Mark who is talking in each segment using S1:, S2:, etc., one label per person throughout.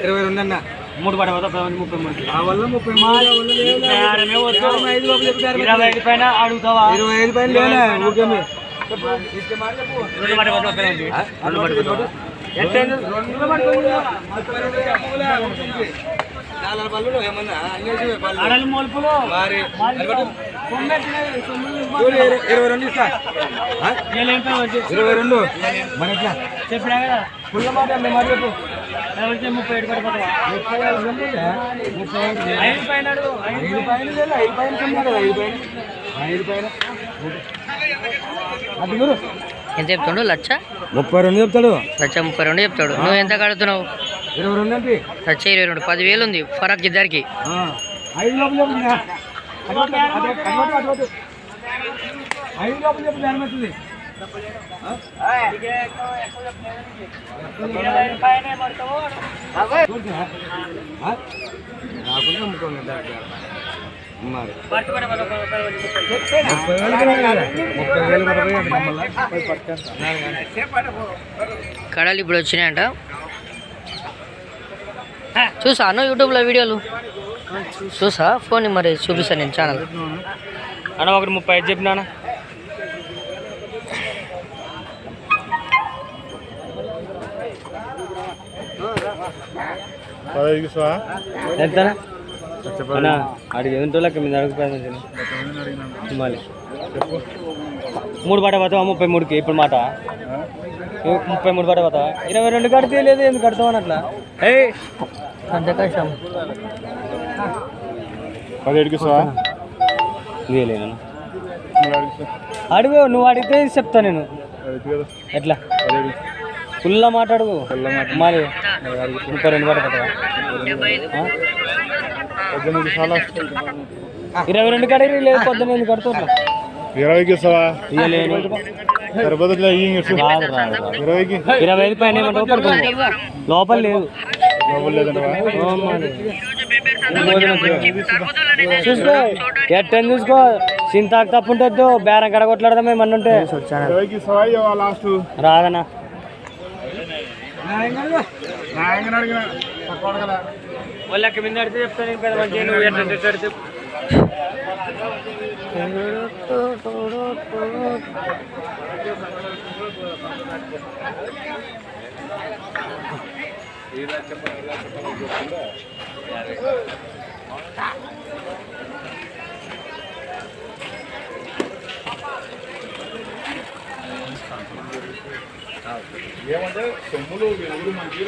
S1: 22 అన్న
S2: 3 పడ 33
S1: ఆ వల్ల
S2: 25 పైన అడుగుతావా
S1: 25 పైన లేనా ఊరికే
S2: అడలు మొలుపులు
S1: 22 ఇస్తా 22 మన ఎట్లా
S2: చెప్పినా కదా
S1: ఫుల్ మాట మరి చెప్పు
S2: 37 పడిపోతావా 5 పైన అడుగు
S1: 5 పైన 5 పైన 5 పైన
S3: ఎంత చెప్తాడు?
S1: 32 చెప్తాడు.
S3: 32 చెప్తాడు. నువ్వు ఎంత కడుతున్నావు?
S1: 22 అంటే
S3: 22. 10,000 ఉంది ఫరక్ ఇద్దరికి.
S1: 5 లోపల అవుతుంది.
S3: కడాలు ఇప్పుడు వచ్చినాయంట. చూసాను యూట్యూబ్లో వీడియోలు చూసా. ఫోన్ మరి చూపిస్తాను నేను ఛానల్.
S2: అన్న ఒకటి 35 చెప్పినా ఎంత అడిగి ఎంతోళ్ళకి మీద అడుగుతాను మళ్ళీ 3 పట పోతావా 33కి ఇప్పుడు మాట 33 పట పోతావా 22 కడితే లేదు ఎందుకు కడతావు అని అట్లా
S3: అంత కష్టం.
S2: 17కి వేలేను అడుగు నువ్వు అడిగితే చెప్తా నేను ఎట్లా ఫుల్లా మాట్లాడుగు మాది 32 పట పోతావా 22 కడిగి లేదు 18 కడుతున్నా
S4: 20కి ఇస్తావా?
S2: ఇవ్వలేను
S4: సరిపోతుందిలే
S2: 25 పైన లోపల లేదు చూసుకో ఎట్టని చూసుకో చింతాకు తప్పు ఉంటుంది బేరం కడ కొట్లాడదాం ఏమన్నా ఉంటే రాదనా వాళ్ళకి మీద అడితే చెప్తాను నేను పెద్ద మంచిగా నువ్వు ఎట్లా అడితే
S4: ఏమంటే సొమ్ములు మంచి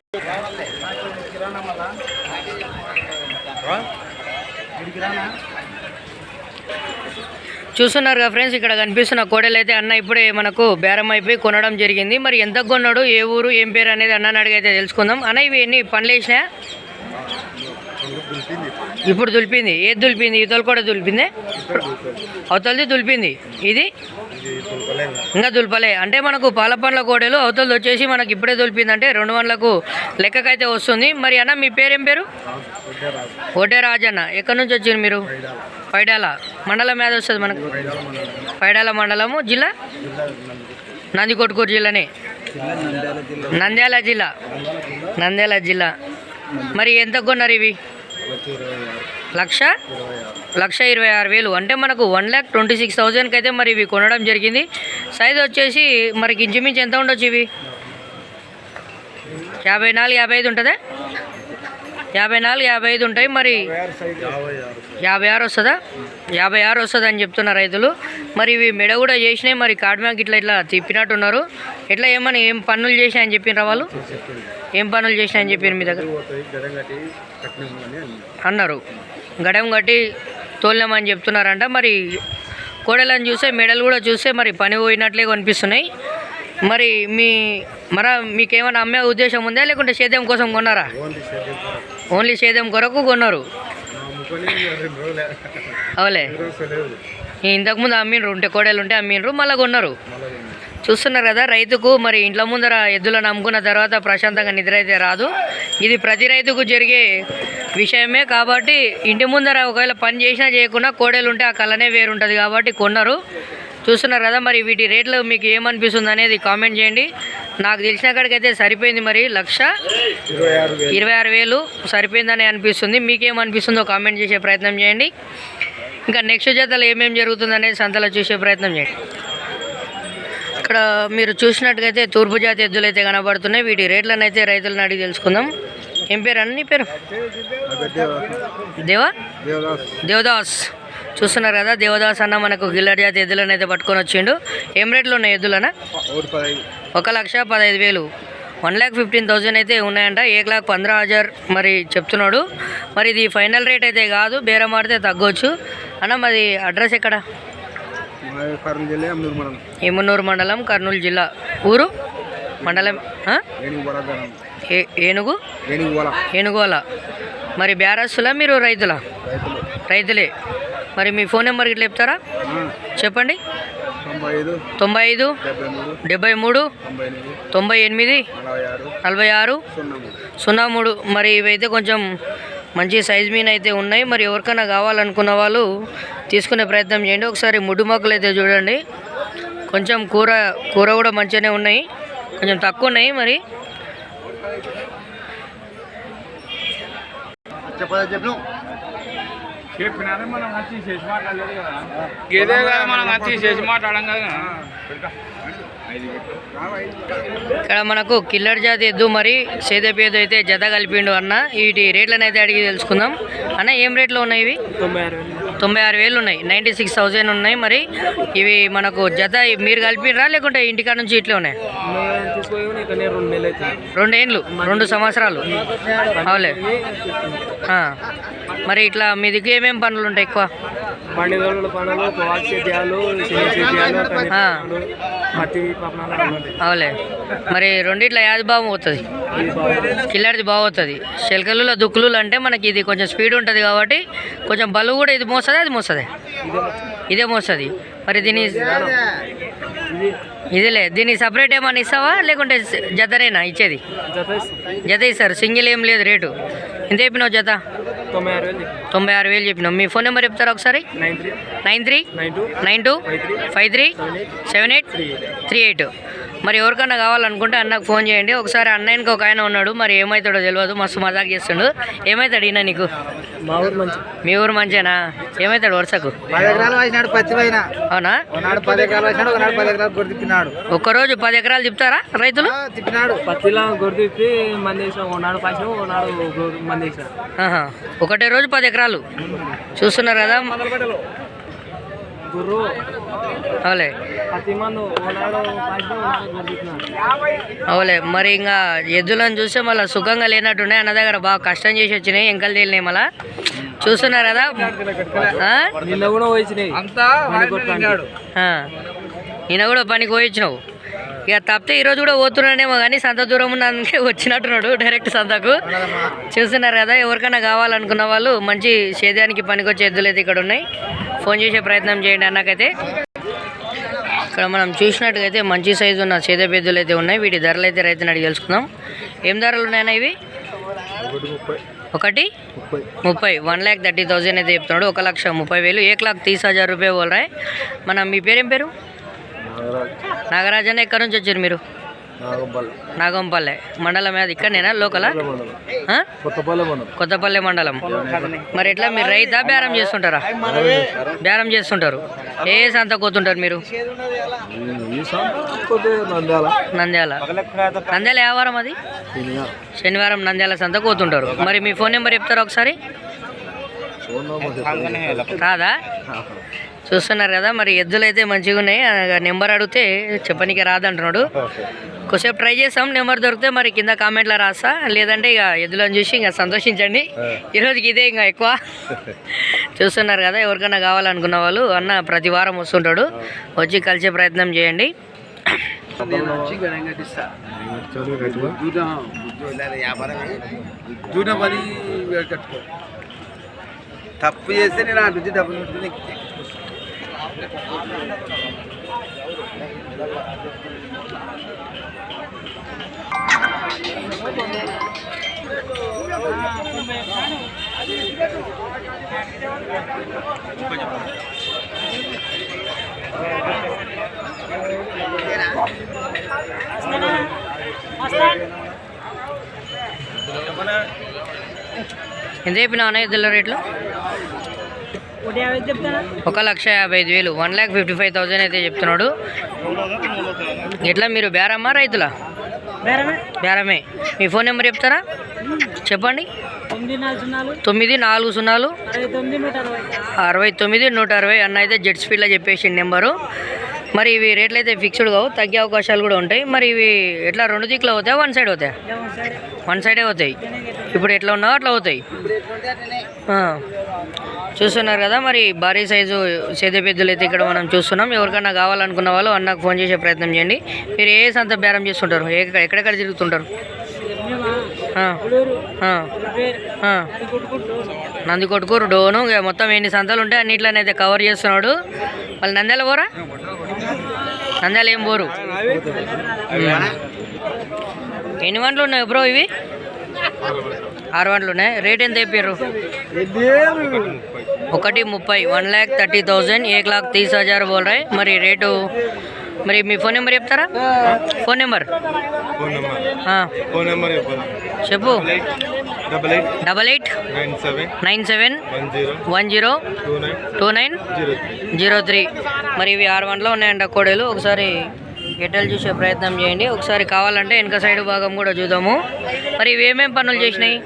S3: చూస్తున్నారు కదా ఫ్రెండ్స్, ఇక్కడ కనిపిస్తున్న కోడలు అయితే అన్న ఇప్పుడే మనకు బేరం అయిపోయి కొనడం జరిగింది. మరి ఎంత కొన్నాడు, ఏ ఊరు, ఏం పేరు అనేది అన్న అడిగైతే తెలుసుకుందాం. అన్న ఇవి ఎన్ని పనులు వేసినా? ఇప్పుడు దులిపింది. ఏది దులిపింది? ఇతలు కూడా దులిపింది, అవతలది దులిపింది, ఇది ఇంకా దులిపలే. అంటే మనకు పాల పండ్ల కోడలు అవతలది వచ్చేసి మనకి ఇప్పుడే దులిపింది అంటే 200లకు లెక్కకైతే వస్తుంది. మరి అన్న మీ పేరేం పేరు? ఓటే రాజన్న. ఎక్కడి నుంచి వచ్చింది మీరు? పైడాల మండలం మీద వస్తుంది మనకు. పైడాల మండలము, జిల్లా నందికొట్కూరు జిల్లానే, నంద్యాల జిల్లా. నంద్యాల జిల్లా. మరి ఎంత కొన్నారు ఇవి? 1,26,000. అంటే మనకు 1,26,000కి అయితే మరి ఇవి కొనడం జరిగింది. సైజు వచ్చేసి మనకి ఇంచుమించు ఎంత ఉండొచ్చు? ఇవి 54, 55 ఉంటుందా? 54, 55 ఉంటాయి. మరి 56 వస్తుందా? 56 వస్తుంది అని చెప్తున్నారు రైతులు. మరి ఇవి మెడ కూడా చేసినాయి. మరి కాడ్మ్యాక్ ఇట్లా తిప్పినట్టున్నారు. ఎట్లా ఏమని ఏం పనులు చేసినాయని చెప్పినారా వాళ్ళు? ఏం పనులు చేసినాయని చెప్పారు మీ దగ్గర అన్నారు? గడం కట్టి తోలినామని చెప్తున్నారంట. మరి కోడలను చూస్తే మెడలు కూడా చూస్తే మరి పని పోయినట్లే కనిపిస్తున్నాయి. మరి మీకేమైనా అమ్మే ఉద్దేశం ఉందా, లేకుంటే సేద్యం కోసం కొన్నారా? ఓన్లీ సేద్యం కొరకు కొన్నారు. అవలే ఇంతకుముందు అమ్మిండ్రు, ఉంటే కోడలు ఉంటే అమ్మిండ్రు, మళ్ళీ కొన్నారు. చూస్తున్నారు కదా, రైతుకు మరి ఇంట్లో ముందర ఎద్దులను అమ్ముకున్న తర్వాత ప్రశాంతంగా నిద్ర అయితే రాదు. ఇది ప్రతి రైతుకు జరిగే విషయమే. కాబట్టి ఇంటి ముందర ఒకవేళ పని చేసినా చేయకున్నా కోడలు ఉంటే ఆ కళనే వేరుంటుంది కాబట్టి కొన్నారు. చూస్తున్నారు కదా, మరి వీటి రేట్లు మీకు ఏమనిపిస్తుంది అనేది కామెంట్ చేయండి. నాకు తెలిసిన కాడికైతే సరిపోయింది, మరి 1,26,000 సరిపోయిందని అనిపిస్తుంది. మీకేమనిపిస్తుందో కామెంట్ చేసే ప్రయత్నం చేయండి. ఇంకా నెక్స్ట్ జతలో ఏమేమి జరుగుతుంది అనేది సంతలో చూసే ప్రయత్నం చేయండి. ఇక్కడ మీరు చూసినట్టుగైతే తూర్పు జాతి ఎద్దులు అయితే కనబడుతున్నాయి. వీటి రేట్లను అయితే రైతులను అడిగి తెలుసుకుందాం. ఏం పేరు అన్న నీ పేరు? దేవదాస్. చూస్తున్నారు కదా, దేవదాస్ అన్న మనకు గిల్లర్ జాతి ఎద్దులను అయితే పట్టుకొని వచ్చిండు. ఏం రేట్లు ఉన్నాయి ఎద్దులన్నా? 1,15,000, 1,15,000 అయితే ఉన్నాయంట. 1,15,000 మరి చెప్తున్నాడు. మరి ఇది ఫైనల్ రేట్ అయితే కాదు, బేరం ఆడితే తగ్గొచ్చు అన్న. మరి అడ్రస్ ఎక్కడ? ఎమ్మునూరు మండలం, కర్నూలు జిల్లా. ఊరు మండలం ఏనుగోల. మరి బేరస్తులా మీరు రైతులా? రైతులే. మరి మీ ఫోన్ నెంబర్ ఇట్లా చెప్తారా? చెప్పండి. 95 73 98 46 03. మరి ఇవైతే కొంచెం మంచి సైజ్ మీన్ అయితే ఉన్నాయి. మరి ఎవరికైనా కావాలనుకున్న వాళ్ళు తీసుకునే ప్రయత్నం చేయండి. ఒకసారి ముడ్డు మొక్కలు అయితే చూడండి, కొంచెం కూర కూడా మంచిగానే ఉన్నాయి, కొంచెం తక్కువ ఉన్నాయి. మరి
S1: మనం వచ్చి చేసి మాట్లాడలేదు కదా, ఇదే కదా మనం వచ్చి చేసి మాట్లాడడం కదా.
S3: ఇక్కడ మనకు కిల్లర్ జాతి ఎద్దు మరి సేదపేదు అయితే జత కలిపిండు అన్న. వీటి రేట్లను అయితే అడిగి తెలుసుకుందాం అన్న. ఏం రేట్లో ఉన్నాయి ఇవి? 96,000 ఉన్నాయి. 96,000 ఉన్నాయి. మరి ఇవి మనకు జత మీరు కలిపినరా లేకుంటే ఇంటికాడ నుంచి ఇట్లా ఉన్నాయి? 2 ఏళ్ళు, 2 సంవత్సరాలు. అవులే. మరి ఇట్లా మీ దగ్గర ఏమేమి పనులు ఉంటాయి ఎక్కువ? అవులే. మరి రెండిట్లా యాది బాగుపోతుంది? కిల్లర్ది బాగుతుంది. శెల్కలు దుక్కులు అంటే మనకి ఇది కొంచెం స్పీడ్ ఉంటుంది కాబట్టి కొంచెం బలువు కూడా ఇది మోస్తుంది, అది మోస్తుంది, ఇదే మోస్తుంది. మరి ఇదిలే. దీన్ని సపరేట్ ఏమన్నా ఇస్తావా లేకుంటే జతరేనా ఇచ్చేది? జత ఇస్తారు, సింగిల్ ఏం లేదు రేటు. ఎంత చెప్పినావు జత? 96,000 చెప్పినావు. మీ ఫోన్ నెంబర్ చెప్తారా ఒకసారి? 9392537838. మరి ఎవరికన్నా కావాలనుకుంటే అన్నకు ఫోన్ చేయండి. ఒకసారి అన్నయ్యకి ఒక ఆయన ఉన్నాడు, మరి ఏమవుతాడో తెలియదు, మస్తు మజాక్ చేస్తుండు. ఏమవుతాడు ఈయన నీకు? మీ ఊరు మంచినా? ఏమవుతాడు వరుసకు?
S1: 10 ఎకరాలు వేసినాడు, పత్తి పోయినా.
S3: అవునా?
S1: 10 ఎకరాలు వేసినాడు, 10 ఎకరాలు గొర్రె తిప్పినాడు.
S3: ఒక్కరోజు 10 ఎకరాలు తిప్పుతారా రైతులు?
S1: తిప్పినాడు. పత్తిలో గొర్రె తిప్పి మంది వేసినాం. ఉన్నాడు పైసలు, ఉన్నాడు మంది వేసినా.
S3: ఒకటే రోజు 10 ఎకరాలు. చూస్తున్నారు కదా. అవులే. అవులే. మరి ఇంకా ఎద్దులను చూస్తే మళ్ళీ సుఖంగా లేనట్టున్నాయి. అన్న దగ్గర బాగా కష్టం చేసి వచ్చినాయి, ఎంకలు తేలినాయి. మళ్ళా చూస్తున్నారు కదా.
S1: నిన్న కూడా పోయినాయి,
S3: నిన్న కూడా పనికి పోయించినావు. ఇక తప్పితే ఈరోజు కూడా పోతున్నాడేమో కానీ సంత దూరం ఉన్నందుకే వచ్చినట్టున్నాడు డైరెక్ట్ సంతకు. చూస్తున్నారు కదా, ఎవరికైనా కావాలనుకున్న వాళ్ళు మంచి సేద్యానికి పనికొచ్చే ఎద్దులు అయితే ఇక్కడ ఉన్నాయి. ఫోన్ చేసే ప్రయత్నం చేయండి అన్నకైతే. ఇక్కడ మనం చూసినట్టుగైతే మంచి సైజు ఉన్న సేద్యపు ఎద్దులు అయితే ఉన్నాయి. వీటి ధరలు అయితే రైతుని అడిగి తెలుసుకుందాం. ఏం ధరలు ఉన్నాయన్నా ఇవి? 1,30,000 1,30,000 అయితే చెప్తున్నాడు. 1,30,000 1,30,000 రూపాయ బోల్ రాయ్. మన మీ పేరేం పేరు? నాగరాజ్ అన్న. ఎక్కడి నుంచి వచ్చారు మీరు? నాగంపల్లె మండలం. అది ఇక్కడనేనా లోకలా? కొత్తపల్లి మండలం. మరి ఎట్లా మీరు రైతా బేరం చేస్తుంటారా? బేరం చేస్తుంటారు. ఏ సంత కోతుంటారు మీరు? నంద్యాల ఏ వారం అది? శనివారం నంద్యాల సంత కోతుంటారు. మరి మీ ఫోన్ నెంబర్ చెప్తారా ఒకసారి? రాదా? చూస్తున్నారు కదా, మరి ఎద్దులు అయితే మంచిగా ఉన్నాయి. నెంబర్ అడిగితే చెప్పనీకి రాదంటున్నాడు. కొద్దిసేపు ట్రై చేస్తాం, నెంబర్ దొరికితే మరి కింద కామెంట్లో రాస్తా. లేదంటే ఇక ఎద్దులను చూసి ఇంకా సంతోషించండి. ఈరోజుకి ఇదే ఇంకా ఎక్కువ. చూస్తున్నారు కదా, ఎవరికైనా కావాలనుకున్న వాళ్ళు అన్న ప్రతి వారం వస్తుంటాడు, వచ్చి కలిసే ప్రయత్నం చేయండి.
S1: తప్పు చేస్తే నేను ఆ నుంచి డబ్బులు
S3: ఎంత చెప్పినావు అన్న ఎద్దుల రేట్లు? 1,55,000 1,55,000 అయితే చెప్తున్నాడు. ఎట్లా మీరు బేరమ్మా రైతులా? బేరమే. మీ ఫోన్ నెంబర్ చెప్తారా? చెప్పండి. 940 69 160 అన్న అయితే జెట్ స్పీడ్లో చెప్పేసి నెంబరు. మరి ఇవి రేట్లు అయితే ఫిక్స్డ్ కావు, తగ్గే అవకాశాలు కూడా ఉంటాయి. మరి ఇవి ఎట్లా 2 దిక్కులు అవుతాయా, 1 సైడ్ అవుతాయా? 1 సైడే అవుతాయి. ఇప్పుడు ఎట్లా ఉన్నావో అట్లా అవుతాయి. చూస్తున్నారు కదా, మరి భారీ సైజు సేద పెద్దలు అయితే ఇక్కడ మనం చూస్తున్నాం. ఎవరికన్నా కావాలనుకున్న వాళ్ళు అన్నకు ఫోన్ చేసే ప్రయత్నం చేయండి. మీరు ఏ సంత బేరం చేస్తుంటారు? ఎక్కడెక్కడ తిరుగుతుంటారు? నందికొట్కూరు, డోను, మొత్తం ఎన్ని సంతలు ఉంటాయి అన్నిట్లనైతే కవర్ చేస్తున్నాడు. వాళ్ళు నంద్యాల పోరా? నంద్యాల ఏం పోరు. ఎన్ని వంటలు ఉన్నాయి బ్రో ఇవి? 6 వంటలు ఉన్నాయి. రేట్ ఎంత చెప్పారు? 1,30,000 1,30,000 1,30,000 బోల్ రాయ్. మరి రేటు మరి మీ ఫోన్ నెంబర్ చెప్తారా? ఫోన్ నెంబర్ చెప్పు. 8897102903. మరి ఇవి 6 వంటలు ఉన్నాయంట కోడలు. ఒకసారి గెట్టెలు చూసే ప్రయత్నం చేయండి. ఒకసారి కావాలంటే వెనక సైడ్ భాగం కూడా చూద్దాము. మరి ఇవి ఏమేమి పనులు చేసినాయి?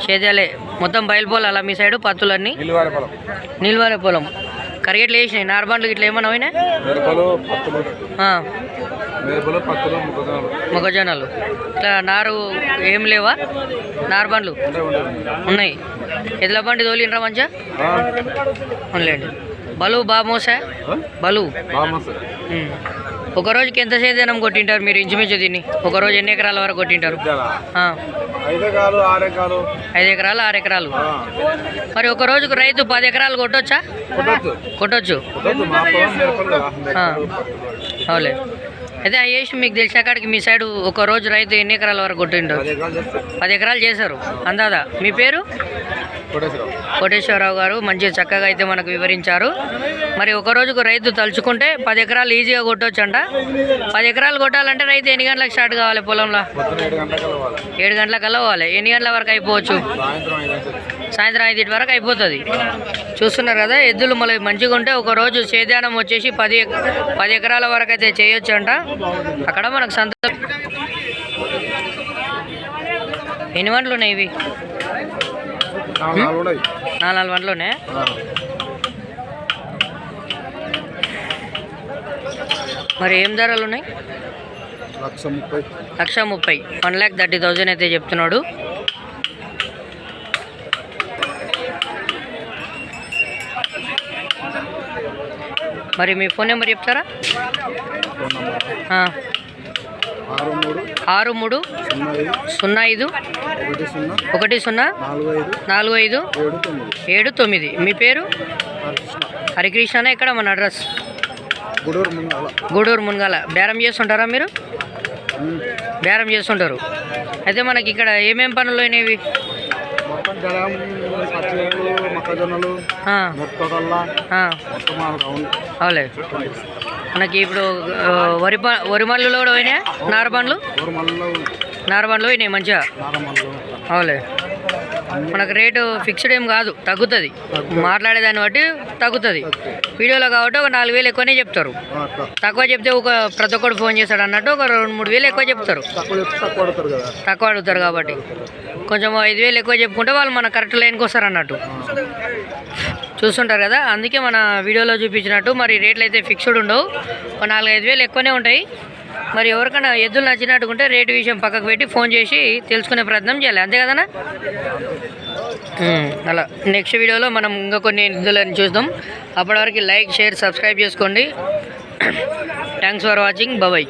S3: సేద్యాలే మొత్తం బయలుపోలాలా మీ సైడు? పత్తులన్నీ నిల్వారే పొలం. కరిగెట్లు వేసినాయి? నార్బండ్లు ఇట్లా ఏమన్నా పోయినాయి? మొక్కజొన్నలు ఇట్లా నారు ఏం లేవా? నార్బండ్లు ఉన్నాయి. ఎద్దుల బండి తోలిండ్రా మంచిగా? అవునులేండి. బలు బాగా మోసా? బలు ఒక రోజుకి ఎంత సేద్యానం కొట్టింటారు మీరు ఇంచుమించు దీన్ని? ఒక రోజు ఎన్ని ఎకరాల వరకు కొట్టింటారు? 5 ఎకరాలు 6 ఎకరాలు. మరి ఒక రోజుకు రైతు 10 ఎకరాలు కొట్టొచ్చా? కొట్టొచ్చు. అవులే. అయితే అయ్యేసి మీకు తెలిసిన కాడికి మీ సైడు ఒక రోజు రైతు ఎన్ని ఎకరాల వరకు కొట్టింటారు? 10 ఎకరాలు చేశారు అందాదా. మీ పేరు? కోటేశ్వరరావు గారు మంచి చక్కగా అయితే మనకు వివరించారు. మరి ఒక రోజుకు రైతు తలుచుకుంటే 10 ఎకరాలు ఈజీగా కొట్టవచ్చు అంట. 10 ఎకరాలు కొట్టాలంటే రైతు ఎన్ని గంటలకు స్టార్ట్ కావాలి పొలంలో? 7 గంటలకల్లా పోవాలి. ఎన్ని గంటల వరకు అయిపోవచ్చు? సాయంత్రం 5 వరకు అయిపోతుంది. చూస్తున్నారు కదా, ఎద్దులు మళ్ళీ మంచిగా ఉంటే ఒక రోజు సేద్యానం వచ్చేసి 10 ఎకరాల వరకు అయితే చేయొచ్చు అంట. అక్కడ మనకు సంత. ఎన్ని వంటలు ఉన్నాయి ఇవి? 4 వంటలు ఉన్నాయి. మరి ఏం ధరలు ఉన్నాయి? 1,30,000 1,30,000 అయితే చెప్తున్నాడు. మరి మీ ఫోన్ నెంబర్ చెప్తారా? 63 05 10 45 79. మీ పేరు? హరికృష్ణ. ఇక్కడ మన అడ్రస్ గూడూరు మున్గాల. బేరం చేస్తుంటారా మీరు? బేరం చేస్తుంటారు. అయితే మనకి ఇక్కడ ఏమేం పనులు అయినవి? అవులే. మనకి ఇప్పుడు వరి మళ్ళులో కూడా పోయినాయా? నారబండ్లు పోయినాయి మంచిగా. అవులే. మనకు రేటు ఫిక్స్డ్ ఏం కాదు, తగ్గుతుంది. మాట్లాడేదాన్ని బట్టి తగ్గుతుంది. వీడియోలో కాబట్టి ఒక 4,000 ఎక్కువనే చెప్తారు. తక్కువ చెప్తే ఒక ప్రతి ఒక్కడు ఫోన్ చేస్తాడు అన్నట్టు ఒక 2-3 వేలు ఎక్కువ చెప్తారు. తక్కువ అడుగుతారు కాబట్టి కొంచెం 5,000 ఎక్కువ చెప్పుకుంటే వాళ్ళు మన కరెక్ట్ లైన్కి వస్తారు అన్నట్టు. చూస్తుంటారు కదా, అందుకే మన వీడియోలో చూపించినట్టు మరి రేట్లు అయితే ఫిక్స్డ్ ఉండవు. ఒక 4-5 వేలు ఎక్కువనే ఉంటాయి. మరి ఎవరికైనా ఎద్దులు నచ్చినట్టుకుంటే రేటు విషయం పక్కకు పెట్టి ఫోన్ చేసి తెలుసుకునే ప్రయత్నం చేయాలి. అంతే కదన్నా? అలా నెక్స్ట్ వీడియోలో మనం ఇంకా కొన్ని ఎద్దులని చూద్దాం. అప్పటి వరకు లైక్, షేర్, సబ్స్క్రైబ్ చేసుకోండి. Thanks for watching. బాయ్.